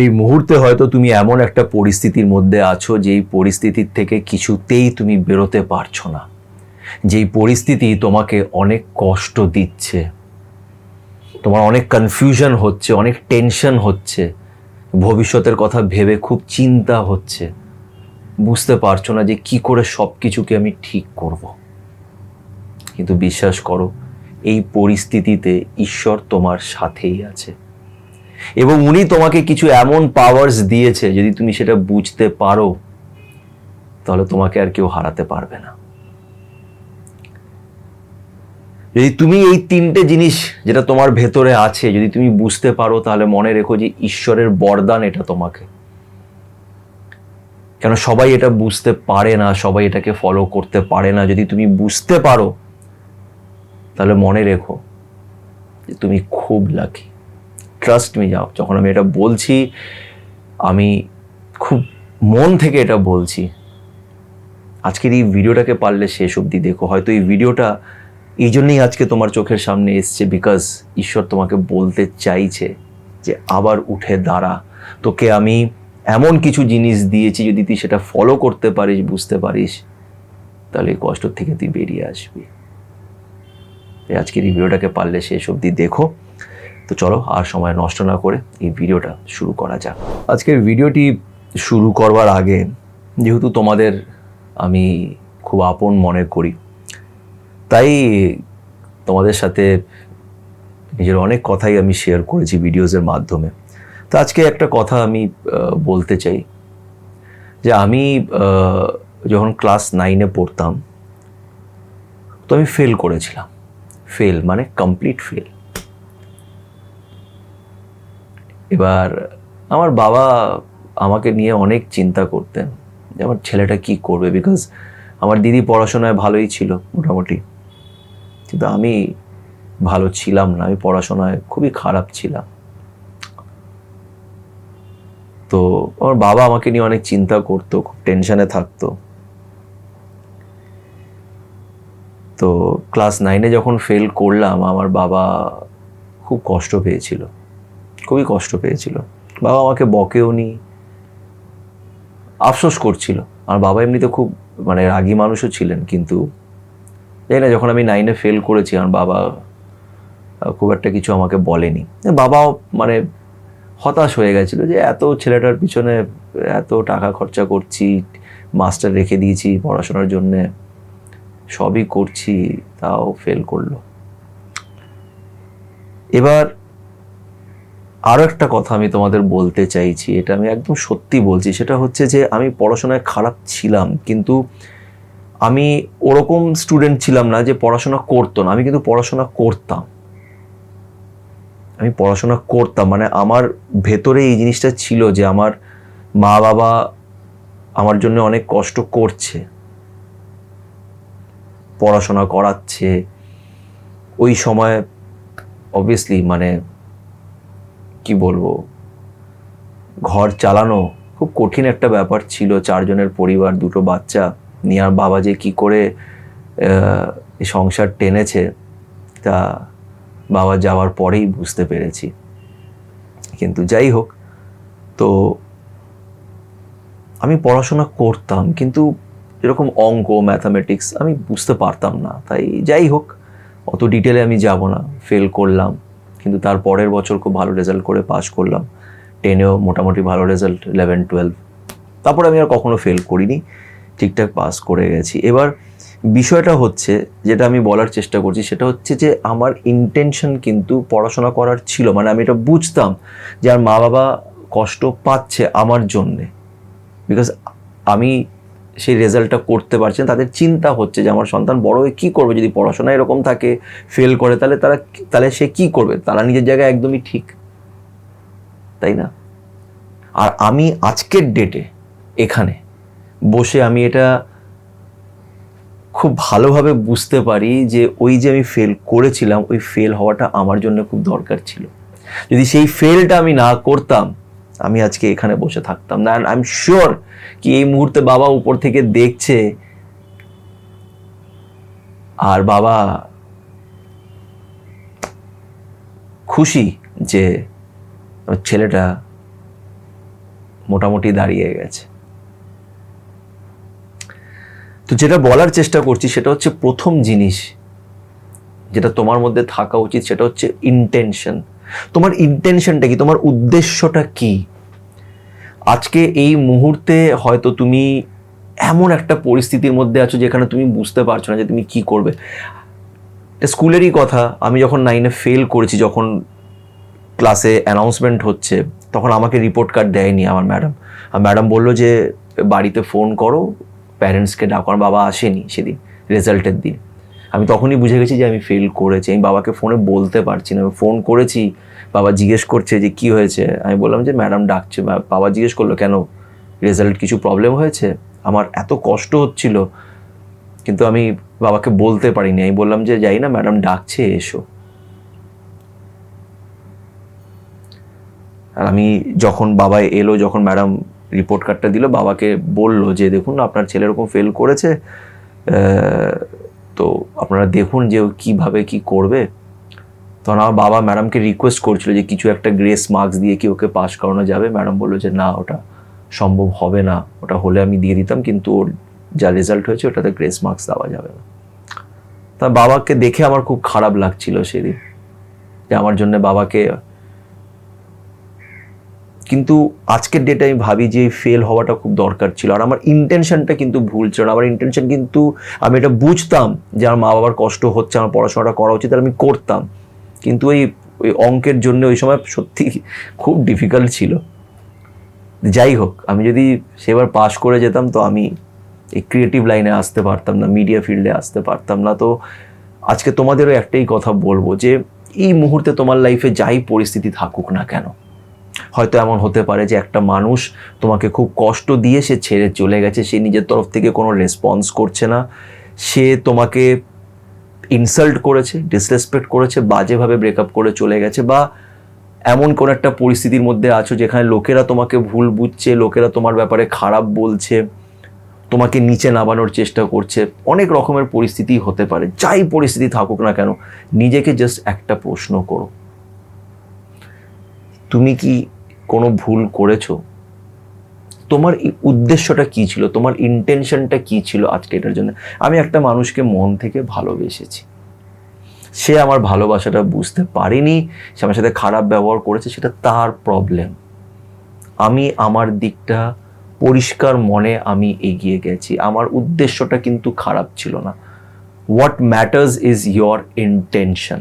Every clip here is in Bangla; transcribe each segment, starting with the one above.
এই মুহূর্তে হয়তো তুমি এমন একটা পরিস্থিতির মধ্যে আছো যেই পরিস্থিতির থেকে কিছুতেই তুমি বেরোতে পারছো না, যেই পরিস্থিতি তোমাকে অনেক কষ্ট দিচ্ছে, তোমার অনেক কনফিউশন হচ্ছে, অনেক টেনশন হচ্ছে, ভবিষ্যতের কথা ভেবে খুব চিন্তা হচ্ছে, বুঝতে পারছো না যে কি করে সব কিছুকে আমি ঠিক করব। কিন্তু বিশ্বাস করো, এই পরিস্থিতিতে ঈশ্বর তোমার সাথেই আছে এবং উনি তোমাকে কিছু এমন পাওয়ার্স দিয়েছে, যদি তুমি সেটা বুঝতে পারো তাহলে তোমাকে আর কেউ হারাতে পারবে না। যদি তুমি এই তিনটে জিনিস যেটা তোমার ভেতরে আছে যদি তুমি বুঝতে পারো, তাহলে মনে রেখো যে ঈশ্বরের বরদান এটা তোমাকে। কেন সবাই এটা বুঝতে পারে না, সবাই এটাকে ফলো করতে পারে না। যদি তুমি বুঝতে পারো তাহলে মনে রেখো যে তুমি খুব লাকি। ট্রাস্ট মি, যাও, যখন আমি এটা বলছি আমি খুব মন থেকে এটা বলছি। আজকের এই ভিডিওটাকে পারলে শেষ অবধি দেখো। হয়তো এই ভিডিওটা এই জন্যই আজকে তোমার চোখের সামনে এসছে, বিকজ ঈশ্বর তোমাকে বলতে চাইছে যে আবার উঠে দাঁড়া। তোকে আমি এমন কিছু জিনিস দিয়েছি, যদি তুই সেটা ফলো করতে পারিস, বুঝতে পারিস, তাহলে এই কষ্ট থেকে তুই বেরিয়ে আসবি। আজকের এই ভিডিওটাকে পারলে শেষ অবধি দেখো। তো চলো আর সময় নষ্ট না করে এই ভিডিওটা শুরু করা যাক। আজকের ভিডিওটি শুরু করবার আগে, যেহেতু তোমাদের আমি খুব আপন মনে করি, তাই তোমাদের সাথে নিজের অনেক কথাই আমি শেয়ার করেছি ভিডিওসের মাধ্যমে। তো আজকে একটা কথা আমি বলতে চাই যে আমি যখন ক্লাস 9-এ পড়তাম তো আমি ফেল করেছিলাম। ফেল মানে কমপ্লিট ফেল। এবার আমার বাবা আমাকে নিয়ে অনেক চিন্তা করতেন যে আমার ছেলেটা কি করবে, বিকজ আমার দিদি পড়াশোনায় ভালোই ছিল মোটামুটি, কিন্তু আমি ভালো ছিলাম না, আমি পড়াশোনায় খুবই খারাপ ছিলাম। তো আমার বাবা আমাকে নিয়ে অনেক চিন্তা করতো, খুব টেনশনে থাকতো। তো ক্লাস 9-এ যখন ফেল করলাম, আমার বাবা খুব কষ্ট পেয়েছিল, খুবই কষ্ট পেয়েছিল। বাবা আমাকে বকেও নি, আফসোস করছিল। আমার বাবা এমনিতে খুব মানে রাগী মানুষও ছিলেন, কিন্তু জানি না, যখন আমি 9-এ ফেল করেছি আমার বাবা খুব একটা কিছু আমাকে বলেনি। বাবাও মানে হতাশ হয়ে গেছিল যে এত ছেলেটার পিছনে এত টাকা খরচা করছি, মাস্টার রেখে দিয়েছি পড়াশোনার জন্যে, সবই করছি, তাও ফেল করলো। এবার আরও একটা কথা আমি তোমাদের বলতে চাইছি, এটা আমি একদম সত্যি বলছি, সেটা হচ্ছে যে আমি পড়াশোনায় খারাপ ছিলাম, কিন্তু আমি ওরকম স্টুডেন্ট ছিলাম না যে পড়াশোনা করতো না। আমি কিন্তু পড়াশোনা করতাম, আমি পড়াশোনা করতাম। মানে আমার ভেতরে এই জিনিসটা ছিল যে আমার মা বাবা আমার জন্য অনেক কষ্ট করছে, পড়াশোনা করাচ্ছে। ওই সময় অবভিয়াসলি মানে কি বলবো, ঘর চালানো খুব কঠিন একটা ব্যাপার ছিল। 4 জনের পরিবার, 2টো বাচ্চা নিয়ে আর বাবা যে কি করে এই সংসার টেনেছে তা বাবা যাওয়ার পরেই বুঝতে পেরেছি। কিন্তু যাই হোক, তো আমি পড়াশোনা করতাম, কিন্তু এরকম অঙ্ক, ম্যাথামেটিক্স আমি বুঝতে পারতাম না। তাই যাই হোক, অত ডিটেলে আমি যাব না। ফেল করলাম, কিন্তু তার পরের বছর খুব ভালো রেজাল্ট করে পাস করলাম। 10-এও মোটামুটি ভালো রেজাল্ট, 11-12। তারপর আমি আর কখনো ফেল করিনি, ঠিকঠাক পাস করে গেছি। এবার বিষয়টা হচ্ছে, যেটা আমি বলার চেষ্টা করছি, সেটা হচ্ছে যে আমার ইন্টেনশন কিন্তু পড়াশোনা করার ছিল। মানে আমি এটা বুঝতাম যে আর মা বাবা কষ্ট পাচ্ছে আমার জন্যে, বিকজ আমি সেই রেজাল্টটা করতে পারছি না। তাদের চিন্তা হচ্ছে যে আমার সন্তান বড় হয়ে কী করবে, যদি পড়াশোনা এরকম থাকে, ফেল করে, তাহলে সে কী করবে। তারা নিজের জায়গায় একদমই ঠিক, তাই না? আর আমি আজকের ডেটে এখানে বসে আমি এটা খুব ভালোভাবে বুঝতে পারি যে ওই যে আমি ফেল করেছিলাম, ওই ফেল হওয়াটা আমার জন্য খুব দরকার ছিল। যদি সেই ফেলটা আমি না করতাম, আমি আজকে এখানে বসে থাকতাম না। আই এম শিওর কি এই মুহূর্তে বাবা উপর থেকে দেখছে, আর বাবা খুশি যে ছেলেটা মোটামুটি দাঁড়িয়ে গেছে। তো যেটা বলার চেষ্টা করছি সেটা হচ্ছে, প্রথম জিনিস যেটা তোমার মধ্যে থাকা উচিত সেটা হচ্ছে ইন্টেনশন। তোমার ইন্টেনশনটা কি, তোমার উদ্দেশ্যটা কি? আজকে এই মুহূর্তে হয়তো তুমি এমন একটা পরিস্থিতির মধ্যে আছো যেখানে তুমি বুঝতে পারছো না যে তুমি কি করবে। স্কুলেরই কথা, আমি যখন 9-এ ফেল করেছি, যখন ক্লাসে অ্যানাউন্সমেন্ট হচ্ছে, তখন আমাকে রিপোর্ট কার্ড দেয়নি আমার ম্যাডাম বললো যে বাড়িতে ফোন করো, প্যারেন্টসকে ডাকো। আমার বাবা আসেনি সেদিন রেজাল্টের দিন। আমি তখনই বুঝে গেছি যে আমি ফেল করেছি। আমি বাবাকে ফোনে বলতে পারছি না, আমি ফোন করেছি, বাবা জিজ্ঞেস করছে যে কি হয়েছে। আমি বললাম যে ম্যাডাম ডাকছে। বাবা জিজ্ঞেস করলো কেন, রেজাল্ট কিছু প্রবলেম হয়েছে? আমার এত কষ্ট হচ্ছিল, কিন্তু আমি বাবাকে বলতে পারিনি। আমি বললাম যে যাই না, ম্যাডাম ডাকছে, এসো। আর আমি যখন বাবা এলো, যখন ম্যাডাম রিপোর্ট কার্ডটা দিল, বাবাকে বললো যে দেখুন আপনার ছেলে এরকম ফেল করেছে, তো আপনারা দেখুন যে কিভাবে কি করবে। তখন আমার বাবা ম্যাডামকে রিকোয়েস্ট করছিল যে কিছু একটা গ্রেস মার্কস দিয়ে কি ওকে পাস করানো যাবে। ম্যাডাম বললো যে না, ওটা সম্ভব হবে না, ওটা হলে আমি দিয়ে দিতাম, কিন্তু ওর যা রেজাল্ট হয়েছে ওটাতে গ্রেস মার্কস দেওয়া যাবে না। তা বাবাকে দেখে আমার খুব খারাপ লাগছিল সেদিন, যে আমার জন্য বাবাকে। কিন্তু আজকের ডেটে আমি ভাবি যে ফেল হওয়াটা খুব দরকার ছিল। আর আমার ইন্টেনশনটা কিন্তু ভুল ছিল না। আমার ইন্টেনশন কিন্তু, আমি এটা বুঝতাম যে আমার মা বাবার কষ্ট হচ্ছে, আমার পড়াশোনাটা করা উচিত, আর আমি করতাম। কিন্তু ওই অঙ্কের জন্য ওই সময় সত্যি খুব ডিফিকাল্ট ছিল। যাই হোক, আমি যদি সেবার পাশ করে যেতাম তো আমি এই ক্রিয়েটিভ লাইনে আসতে পারতাম না, মিডিয়া ফিল্ডে আসতে পারতাম না। তো আজকে তোমাদেরও একটাই কথা বলবো যে এই মুহূর্তে তোমার লাইফে যাই পরিস্থিতি থাকুক না কেন, হয়তো এমন হতে পারে যে একটা মানুষ তোমাকে খুব কষ্ট দিয়ে সে ছেড়ে চলে গেছে, সে নিজের তরফ থেকে কোনো রেসপন্স করছে না, সে তোমাকে ইনসাল্ট করেছে, ডিসরেসপেক্ট করেছে, বাজেভাবে ব্রেকআপ করে চলে গেছে, বা এমন কোন একটা পরিস্থিতির মধ্যে আছো যেখানে লোকেরা তোমাকে ভুল বুঝছে, লোকেরা তোমার ব্যাপারে খারাপ বলছে, তোমাকে নিচে নামানোর চেষ্টা করছে। অনেক রকমের পরিস্থিতি হতে পারে। যাই পরিস্থিতি থাকুক না কেন, নিজেকে জাস্ট একটা প্রশ্ন করো, তুমি কি কোনো ভুল করেছো? তোমার উদ্দেশ্যটা কি ছিল, তোমার ইন্টেনশনটা কি ছিল আজকে এটার জন্য? আমি একটা মানুষকে মন থেকে ভালোবেসেছি, সে আমার ভালোবাসাটা বুঝতে পারেনি, সে আমার সাথে খারাপ ব্যবহার করেছে, সেটা তার প্রবলেম। আমি আমার দিকটা পরিষ্কার মনে আমি এগিয়ে গেছি, আমার উদ্দেশ্যটা কিন্তু খারাপ ছিল না। What matters is your intention.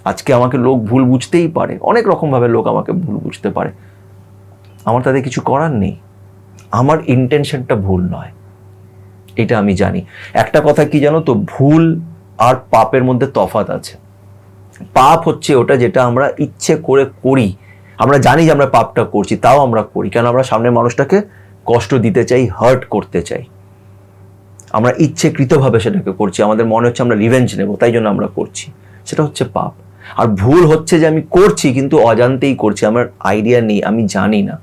আজকে আমাকে লোক ভুল বুঝতেই পারে, অনেক রকমভাবে লোক আমাকে ভুল বুঝতে পারে, আমার তাদের কিছু করার নেই। আমার ইন্টেনশনটা ভুল নয়, এটা আমি জানি। একটা কথা কি জানো তো, ভুল আর পাপের মধ্যে তফাৎ আছে। পাপ হচ্ছে ওটা যেটা আমরা ইচ্ছে করে করি, আমরা জানি যে আমরা পাপটা করছি, তাও আমরা করি কেন? আমরা সামনের মানুষটাকে কষ্ট দিতে চাই, হার্ট করতে চাই, আমরা ইচ্ছেকৃতভাবে সেটাকে করছি, আমাদের মনে হচ্ছে আমরা রিভেঞ্জ নেব, তাই জন্য আমরা করছি, সেটা হচ্ছে পাপ। আর ভুল হচ্ছে যে আমি করছি কিন্তু অজান্তেই করছি, আমার আইডিয়া নেই, আমি জানি না,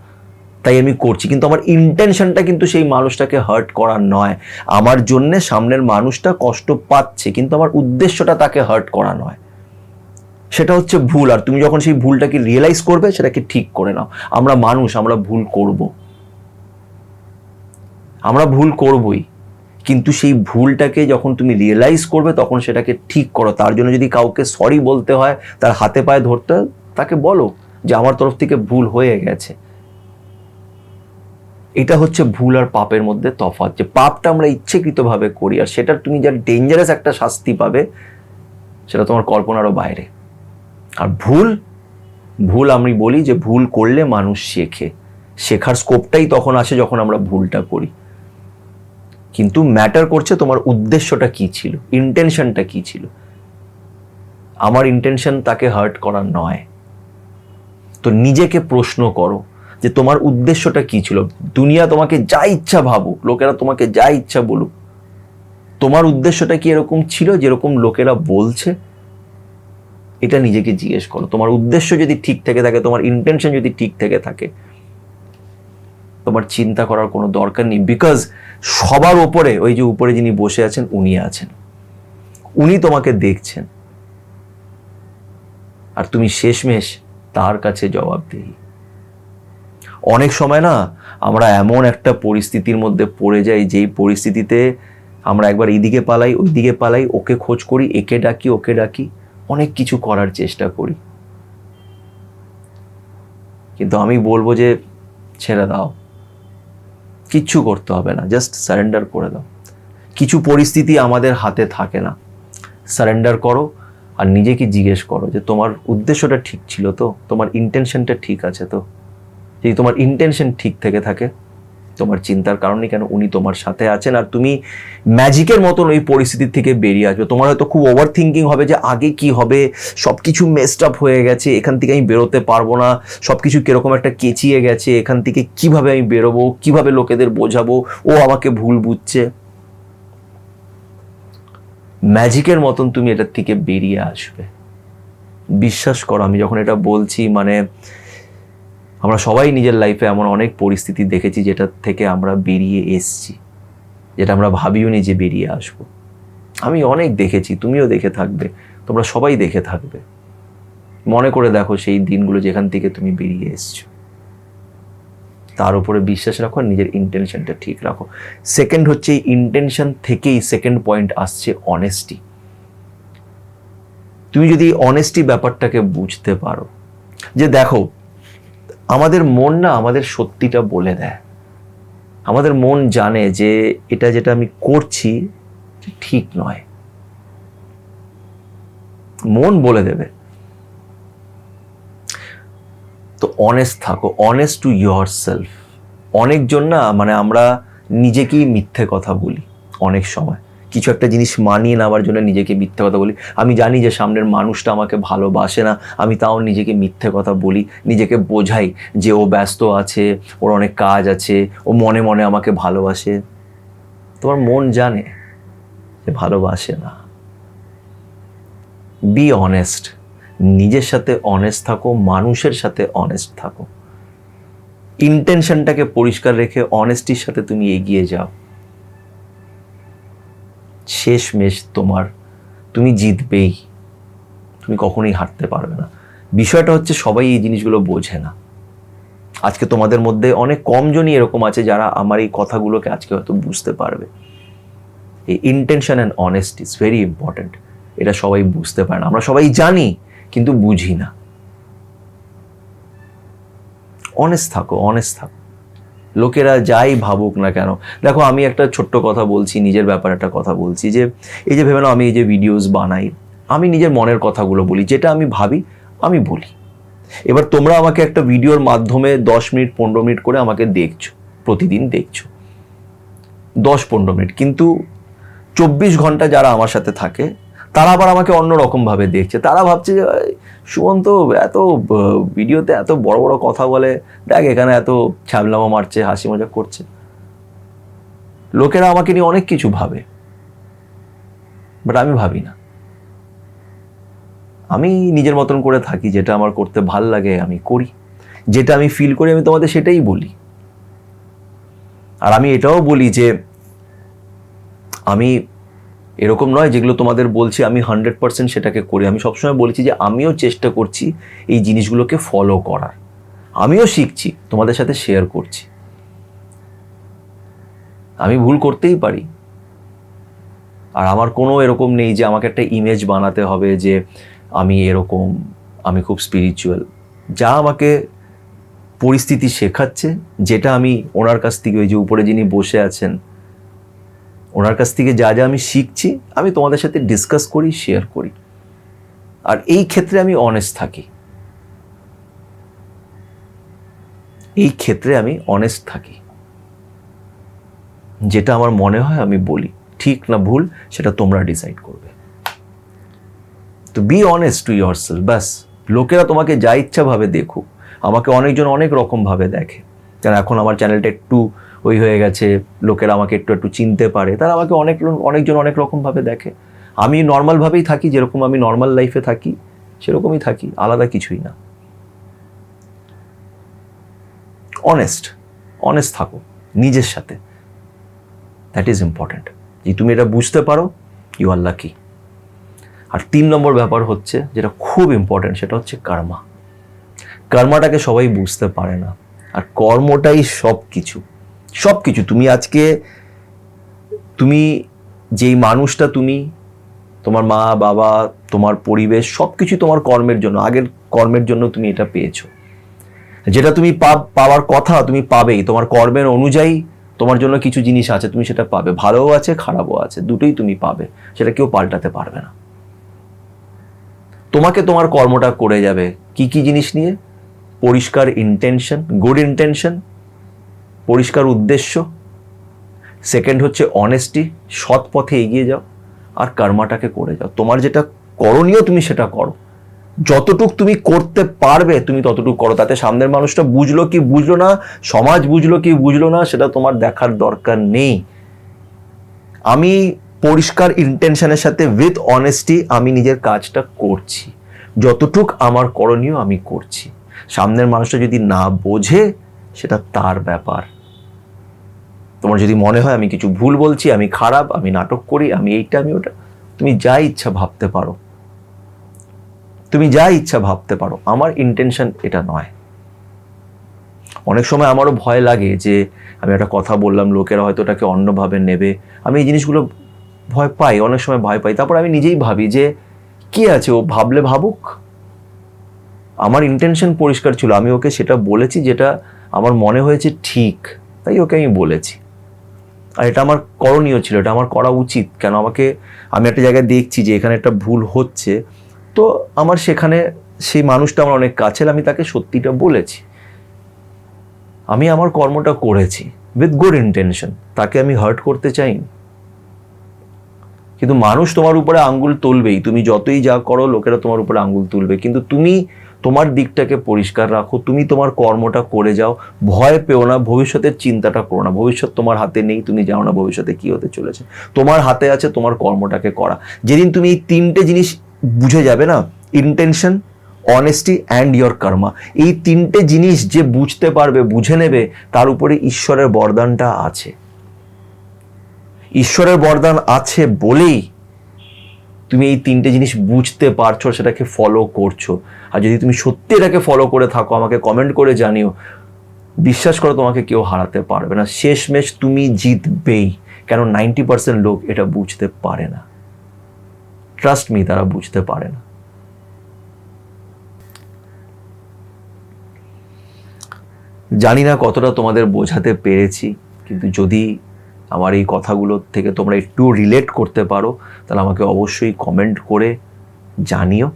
তাই আমি করছি, কিন্তু আমার ইন্টেনশনটা কিন্তু সেই মানুষটাকে হার্ট করার নয়। আমার জন্যে সামনের মানুষটা কষ্ট পাচ্ছে, কিন্তু আমার উদ্দেশ্যটা তাকে হার্ট করা নয়। সেটা হচ্ছে ভুল। আর তুমি যখন সেই ভুলটাকে রিয়েলাইজ করবে, সেটাকে ঠিক করে নাও। আমরা মানুষ, আমরা ভুল করব, আমরা ভুল করবই, কিন্তু সেই ভুলটাকে যখন তুমি রিয়েলাইজ করবে তখন সেটাকে ঠিক করো। তার জন্য যদি কাউকে সরি বলতে হয়, তার হাতে পায়ে ধরতে, তাকে বলো যে আমার তরফ থেকে ভুল হয়ে গেছে। এটা হচ্ছে ভুল আর পাপের মধ্যে তফাৎ, যে পাপটা আমরা ইচ্ছেকৃতভাবে করি, আর সেটার তুমি যা ডেঞ্জারাস একটা শাস্তি পাবে, সেটা তোমার কল্পনারও বাইরে। আর ভুল আমি বলি যে ভুল করলে মানুষ শেখে, শেখার স্কোপটাই তখন আসে যখন আমরা ভুলটা করি। কিন্তু ম্যাটার করছে তোমার উদ্দেশ্যটা কি ছিল, ইন্টেনশনটা কি ছিল। আমার ইন্টেনশন তাকে হার্ট করার নয়। তো নিজেকে প্রশ্ন করো যে তোমার উদ্দেশ্যটা কি ছিল। দুনিয়া তোমাকে যা ইচ্ছা ভাবুক, লোকেরা তোমাকে যা ইচ্ছা বলুক, তোমার উদ্দেশ্যটা কি এরকম ছিল যেরকম লোকেরা বলছে? এটা নিজেকে জিজ্ঞেস করো। তোমার উদ্দেশ্য যদি ঠিক থেকে থাকে, তোমার ইন্টেনশন যদি ঠিক থেকে থাকে, তোমার চিন্তা করার কোনো দরকার নেই। বিকজ সবার ওপরে, ওই যে উপরে যিনি বসে আছেন, উনি আছেন, উনি তোমাকে দেখছেন, আর তুমি শেষমেশ তার কাছে জবাবদিহি। অনেক সময় না আমরা এমন একটা পরিস্থিতির মধ্যে পড়ে যাই, যেই পরিস্থিতিতে আমরা একবার এইদিকে পালাই, ওইদিকে পালাই, ওকে খোঁজ করি, একে ডাকি, ওকে ডাকি, অনেক কিছু করার চেষ্টা করি। কিন্তু আমি বলবো যে ছেড়ে দাও, কিচ্ছু করতে হবে না, জাস্ট সারেন্ডার করে দাও। কিছু পরিস্থিতি আমাদের হাতে থাকে না, সারেন্ডার করো আর নিজেকে জিজ্ঞেস করো যে তোমার উদ্দেশ্যটা ঠিক ছিল তো, তোমার ইন্টেনশনটা ঠিক আছে তো। যদি তোমার ইন্টেনশন ঠিক থেকে থাকে, তোমার চিন্তার কারণে কেন উনি তোমার সাথে আছেন, আর তুমি ম্যাজিকের মতন ওই পরিস্থিতি থেকে বেরিয়ে আসবে। তোমার হয়তো খুব ওভার থিঙ্কিং হবে যে আগে কি হবে, সব কিছু মেসড আপ হয়ে গেছে, এখান থেকে আমি বেরোতে পারবো না, সব কিছু কিরকম একটা কেচিয়ে গেছে, এখান থেকে কিভাবে আমি বেরোবো, কিভাবে লোকেদের বোঝাবো, ও আমাকে ভুল বুঝছে। ম্যাজিকের মতন তুমি এটার থেকে বেরিয়ে আসবে, বিশ্বাস করো। আমি যখন এটা বলছি, মানে আমরা সবাই নিজের লাইফে এমন অনেক পরিস্থিতি দেখেছি যেটার থেকে আমরা বেরিয়ে এসছি, যেটা আমরা ভাবিও নি যে বেরিয়ে আসবো। আমি অনেক দেখেছি, তুমিও দেখে থাকবে, তোমরা সবাই দেখে থাকবে। মনে করে দেখো সেই দিনগুলো যেখান থেকে তুমি বেরিয়ে এসছো। তার উপরে বিশ্বাস রাখো আর নিজের ইন্টেনশনটা ঠিক রাখো। সেকেন্ড হচ্ছে, এই ইন্টেনশন থেকেই সেকেন্ড পয়েন্ট আসছে অনেস্টি। তুমি যদি অনেস্টি ব্যাপারটাকে বুঝতে পারো, যে দেখো আমাদের মন না আমাদের সত্যিটা বলে দেয়। আমাদের মন জানে যে এটা যেটা আমি করছি ঠিক নয়, মন বলে দেবে। তো অনেস্ট থাকো, অনেস্ট টু ইয়োর সেলফ। অনেকজন না, মানে আমরা নিজেকেই মিথ্যে কথা বলি অনেক সময়, কিছু একটা জিনিস মানিয়ে নেওয়ার জন্য নিজেকে মিথ্যে কথা বলি। আমি জানি যে সামনের মানুষটা আমাকে ভালোবাসে না, আমি তাও নিজেকে মিথ্যে কথা বলি, নিজেকে বোঝাই যে ও ব্যস্ত আছে, ওর অনেক কাজ আছে, ও মনে মনে আমাকে ভালোবাসে। তোমার মন জানে যে ভালোবাসে না। বি অনেস্ট, নিজের সাথে অনেস্ট থাকো, মানুষের সাথে অনেস্ট থাকো। ইন্টেনশনটাকে পরিষ্কার রেখে অনেস্টির সাথে তুমি এগিয়ে যাও, শেষমেশ তুমি জিতবেই, তুমি কখনোই হারতে পারবে না। বিষয়টা হচ্ছে সবাই এই জিনিসগুলো বোঝে না। আজকে তোমাদের মধ্যে অনেক কমজনই এরকম আছে যারা আমার এই কথাগুলোকে আজকে হয়তো বুঝতে পারবে। এই intention and honesty is very important. এটা সবাই বুঝতে পারে না, আমরা সবাই জানি কিন্তু বুঝি না। অনেস্ট থাকো, অনেস্ট থাকো, লোকেরা যাই ভাবুক না কেন। দেখো আমি একটা ছোট্ট কথা বলছি, নিজের ব্যাপারে একটা কথা বলছি, যে এই যে ভেবে নাও আমি এই যে ভিডিওস বানাই, আমি নিজের মনের কথাগুলো বলি, যেটা আমি ভাবি আমি বলি। এবার তোমরা আমাকে একটা ভিডিওর মাধ্যমে 10 মিনিট 15 মিনিট করে আমাকে দেখছো, প্রতিদিন দেখছো 10-15 মিনিট, কিন্তু 24 ঘন্টা যারা আমার সাথে থাকে তারা আবার আমাকে অন্য রকমভাবে দেখছে। তারা ভাবছে যে সুমন্ত এত ভিডিওতে এত বড় বড় কথা বলে, দেখ এখানে এত ছ্যাবলামা মারছে, হাসি মজা করছে। লোকেরা আমাকে নিয়ে অনেক কিছু ভাবে, বাট আমি ভাবি না। আমি নিজের মতন করে থাকি, যেটা আমার করতে ভাল লাগে আমি করি, যেটা আমি ফিল করি আমি তোমাদের সেটাই বলি। আর আমি এটাও বলি যে আমি এরকম নয় যেগুলো তোমাদের বলছি আমি 100% সেটাকে করি। আমি সবসময় বলেছি যে আমিও চেষ্টা করছি এই জিনিসগুলোকে ফলো করার, আমিও শিখছি, তোমাদের সাথে শেয়ার করছি। আমি ভুল করতেই পারি, আর আমার কোনো এরকম নেই যে আমাকে একটা ইমেজ বানাতে হবে যে আমি এরকম, আমি খুব স্পিরিচুয়াল। যা আমাকে পরিস্থিতি শেখাচ্ছে, যেটা আমি ওনার কাছ থেকে, ওই যে উপরে যিনি বসে আছেন ওনার কাছ থেকে যা যা আমি শিখছি, আমি তোমাদের সাথে ডিসকাস করি, শেয়ার করি। আর এই ক্ষেত্রে আমি অনেস্ট থাকি, এই ক্ষেত্রে আমি অনেস্ট থাকি। যেটা আমার মনে হয় আমি বলি, ঠিক না ভুল সেটা তোমরা ডিসাইড করবে। তো be honest to your self, ব্যাস। লোকেরা তোমাকে যা ইচ্ছা ভাবে দেখুক, আমাকে অনেকজন অনেক রকম ভাবে দেখে, কারণ এখন আমার চ্যানেলটা একটু ওই হয়ে গেছে, লোকেরা আমাকে একটু একটু চিনতে পারে, তারা আমাকে অনেকজন অনেক রকমভাবে দেখে। আমি নর্মালভাবেই থাকি, যেরকম আমি নর্মাল লাইফে থাকি সেরকমই থাকি, আলাদা কিছুই না। অনেস্ট থাকো নিজের সাথে, দ্যাট ইজ ইম্পর্টেন্ট। যে তুমি এটা বুঝতে পারো, ইউ আর লাকি। আর 3 নম্বর ব্যাপার হচ্ছে, যেটা খুব ইম্পর্টেন্ট, সেটা হচ্ছে কর্মাটাকে সবাই বুঝতে পারে না। আর কর্মটাই সব কিছু, সব কিছু। তুমি আজকে তুমি যেই মানুষটা, তুমি, তোমার মা বাবা, তোমার পরিবেশ, সব কিছু তোমার কর্মের জন্য, আগের কর্মের জন্য তুমি এটা পেয়েছো। যেটা তুমি পাওয়ার কথা তুমি পাবেই। তোমার কর্মের অনুযায়ী তোমার জন্য কিছু জিনিস আছে, তুমি সেটা পাবে। ভালোও আছে, খারাপও আছে, দুটোই তুমি পাবে, সেটা কেউ পাল্টাতে পারবে না। তোমাকে তোমার কর্মটা করে যাবে কি কি জিনিস নিয়ে? পরিষ্কার ইন্টেনশন, গুড ইন্টেনশন, পরিষ্কার উদ্দেশ্য। সেকেন্ড হচ্ছে অনেস্টি, সৎ পথে এগিয়ে যাও। আর কর্মাটাকে করে যাও। তোমার যেটা করণীয় তুমি সেটা করো। যতটুক তুমি করতে পারবে তুমি ততটুকু করো। তাতে সামনের মানুষটা বুঝলো কি বুঝলো না, সমাজ বুঝলো কি বুঝলো না, সেটা তোমার দেখার দরকার নেই। আমি পরিষ্কার ইন্টেনশনের সাথে উইথ অনেস্টি আমি নিজের কাজটা করছি। যতটুক আমার করণীয় আমি করছি। সামনের মানুষটা যদি না বোঝে সেটা তার ব্যাপার। তোমার যদি মনে হয় আমি কিছু ভুল বলছি, আমি খারাপ, আমি নাটক করি, আমি এইটা, আমি ওটা, তুমি যা ইচ্ছা ভাবতে পারো, তুমি যা ইচ্ছা ভাবতে পারো। আমার ইন্টেনশন এটা নয়। অনেক সময় আমারও ভয় লাগে যে আমি একটা কথা বললাম, লোকেরা হয়তো ওটাকে অন্যভাবে নেবে। আমি এই জিনিসগুলো ভয় পাই, অনেক সময় ভয় পাই। তারপর আমি নিজেই ভাবি যে কি আছে, ও ভাবলে ভাবুক। আমার ইন্টেনশন পরিষ্কার ছিল, আমি ওকে সেটা বলেছি যেটা আমার মনে হয়েছে ঠিক, তাই ওকে আমি বলেছি। আর এটা আমার করণীয় ছিল, এটা আমার করা উচিত। কেন আমি একটা জায়গায় দেখছি যে এখানে একটা ভুল হচ্ছে, তো আমার সেখানে সেই মানুষটা আমার অনেক কাছের, আমি তাকে সত্যিটা বলেছি। আমি আমার কর্মটা করেছি উইথ গুড ইন্টেনশন, তাকে আমি হার্ট করতে চাইনি। কিন্তু মানুষ তোমার উপরে আঙ্গুল তুলবেই, তুমি যতই যা করো লোকেরা তোমার উপরে আঙ্গুল তুলবে। কিন্তু তুমি তোমার দিকটাকে পরিষ্কার রাখো, তুমি তোমার কর্মটা করে যাও। ভয় পেও না, ভবিষ্যতের চিন্তাটা করো না। ভবিষ্যৎ তোমার হাতে নেই, তুমি জানো না ভবিষ্যতে কি হতে চলেছে। তোমার হাতে আছে তোমার কর্মটাকে করা। যেদিন তুমি এই তিনটে জিনিস বুঝে যাবে না, ইন্টেনশন, অনেস্টি অ্যান্ড ইয়োর কর্মা, এই তিনটে জিনিস যে বুঝতে পারবে, বুঝে নেবে, তার উপরে ঈশ্বরের বরদানটা আছে। ঈশ্বরের বরদান আছে বলেই তুমি এই তিনটে জিনিস বুঝতে পারছো, সেটাকে ফলো করছো। আর যদি তুমি সত্যি এটাকে ফলো করে থাকো, আমাকে কমেন্ট করে জানিও। বিশ্বাস করো, তোমাকে কেউ হারাতে পারবে না। শেষমেশ তুমি জিতবেই। কেন 90% লোক এটা বুঝতে পারে না। ট্রাস্ট মি, তারা বুঝতে পারে না। জানি না কতটা তোমাদের বোঝাতে পেরেছি, কিন্তু যদি আমার এই কথাগুলোর থেকে তোমরা একটু রিলেট করতে পারো তাহলে আমাকে অবশ্যই কমেন্ট করে জানিও।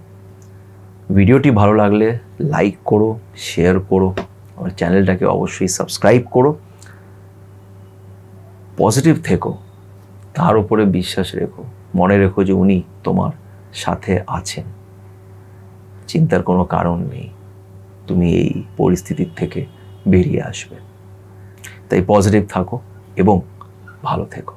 ভিডিওটি ভালো লাগলে লাইক করো, শেয়ার করো, আমার চ্যানেলটাকে অবশ্যই সাবস্ক্রাইব করো। পজিটিভ থেকো, তার উপরে বিশ্বাস রেখো। মনে রেখো যে উনি তোমার সাথে আছেন। চিন্তার কোনো কারণ নেই, তুমি এই পরিস্থিতির থেকে বেরিয়ে আসবে। তাই পজিটিভ থাকো এবং ভালো থেকো।